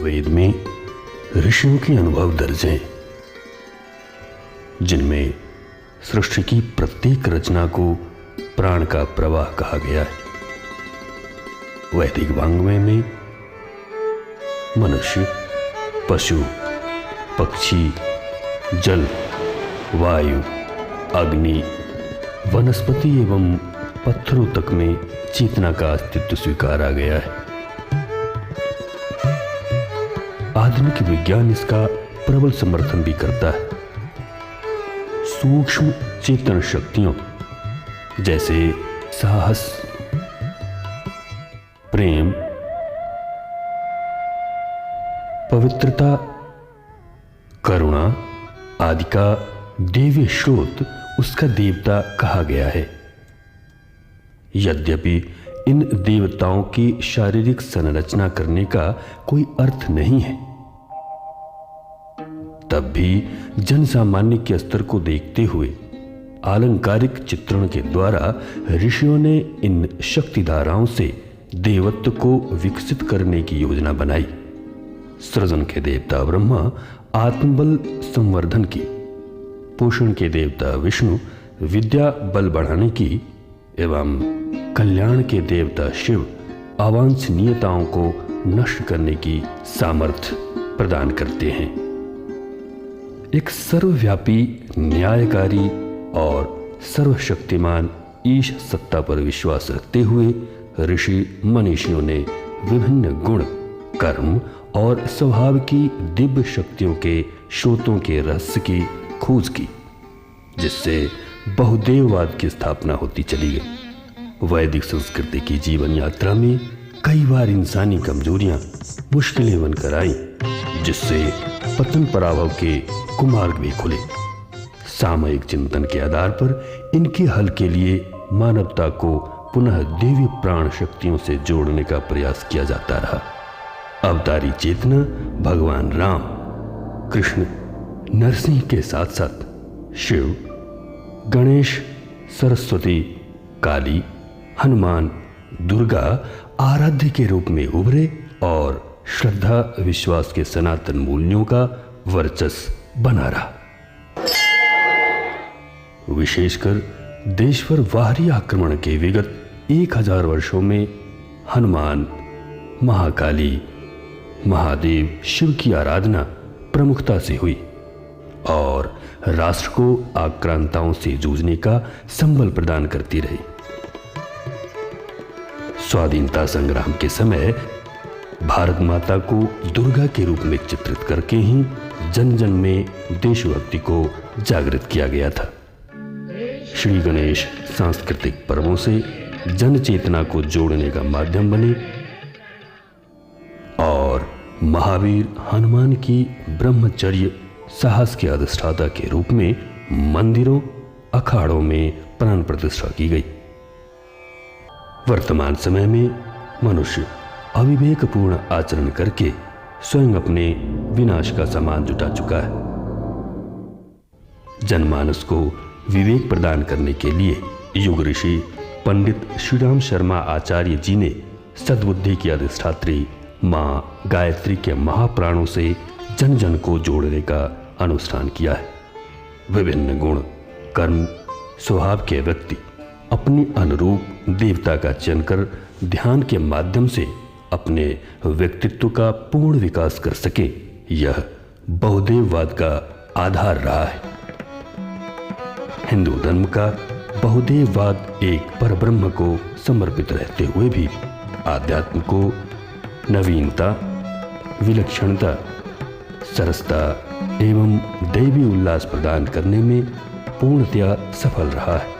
वेद में ऋषियों के अनुभव दर्ज हैं, जिनमें सृष्टि की प्रत्येक रचना को प्राण का प्रवाह कहा गया है। वैदिक वाङ्मय में मनुष्य, पशु, पक्षी, जल, वायु, अग्नि, वनस्पति एवं पत्थरों तक में चेतना का अस्तित्व स्वीकारा गया है। आधुनिक विज्ञान इसका प्रबल समर्थन भी करता है। सूक्ष्म चेतन शक्तियों जैसे साहस, प्रेम, पवित्रता, करुणा आदि का दिव्य स्रोत उसका देवता कहा गया है। यद्यपि इन देवताओं की शारीरिक संरचना करने का कोई अर्थ नहीं है, तब भी जन सामान्य के स्तर को देखते हुए आलंकारिक चित्रण के द्वारा ऋषियों ने इन शक्ति धाराओं से देवत्व को विकसित करने की योजना बनाई। सृजन के देवता ब्रह्मा आत्मबल संवर्धन की, पोषण के देवता विष्णु विद्या बल बढ़ाने की एवं कल्याण के देवता शिव अवांछनीयताओं को नष्ट करने की सामर्थ्य प्रदान करते हैं। एक सर्वव्यापी, न्यायकारी और सर्वशक्तिमान ईश सत्ता पर विश्वास रखते हुए ऋषि मनीषियों ने विभिन्न गुण, कर्म और स्वभाव की दिव्य शक्तियों के स्रोतों के रहस्य की खोज की, जिससे बहुदेववाद की स्थापना होती चली गई। वैदिक संस्कृति की जीवन यात्रा में कई बार इंसानी कमजोरियां मुश्किलें बनकर आईं, जिससे पतन पराभव के कुमार्ग भी खुले। सामयिक चिंतन के आधार पर इनके हल के लिए मानवता को पुनः दिव्य प्राण शक्तियों से जोड़ने का प्रयास किया जाता रहा। अवतारी चेतना भगवान राम, कृष्ण, नरसिंह के साथ साथ शिव, गणेश, सरस्वती, काली, हनुमान, दुर्गा आराध्य के रूप में उभरे और श्रद्धा विश्वास के सनातन मूल्यों का वर्चस्व बना रहा। विशेषकर देश पर बाहरी आक्रमण के विगत 1000 वर्षों में हनुमान, महाकाली, महादेव शिव की आराधना प्रमुखता से हुई और राष्ट्र को आक्रांताओं से जूझने का संबल प्रदान करती रही। स्वाधीनता संग्राम के समय भारत माता को दुर्गा के रूप में चित्रित करके ही जन जन में देशभक्ति को जागृत किया गया था। श्री गणेश सांस्कृतिक पर्वों से जन चेतना को जोड़ने का माध्यम बने और महावीर हनुमान की ब्रह्मचर्य साहस के अधिष्ठाता के रूप में मंदिरों, अखाड़ों में प्राण प्रतिष्ठा की गई। वर्तमान समय में मनुष्य अविवेकपूर्ण आचरण करके स्वयं अपने विनाश का सामान जुटा चुका है। जनमानस को विवेक प्रदान करने के लिए युग ऋषि पंडित श्रीराम शर्मा आचार्य जी ने सद्बुद्धि की अधिष्ठात्री माँ गायत्री के महाप्राणों से जन जन को जोड़ने का अनुष्ठान किया है। विभिन्न गुण, कर्म, स्वभाव के व्यक्ति अपने अनुरूप देवता का चयन कर ध्यान के माध्यम से अपने व्यक्तित्व का पूर्ण विकास कर सके, यह बहुदेववाद का आधार रहा है। हिंदू धर्म का बहुदेववाद एक परब्रह्म को समर्पित रहते हुए भी आध्यात्म को नवीनता, विलक्षणता, सरसता एवं दैवी उल्लास प्रदान करने में पूर्णतया सफल रहा है।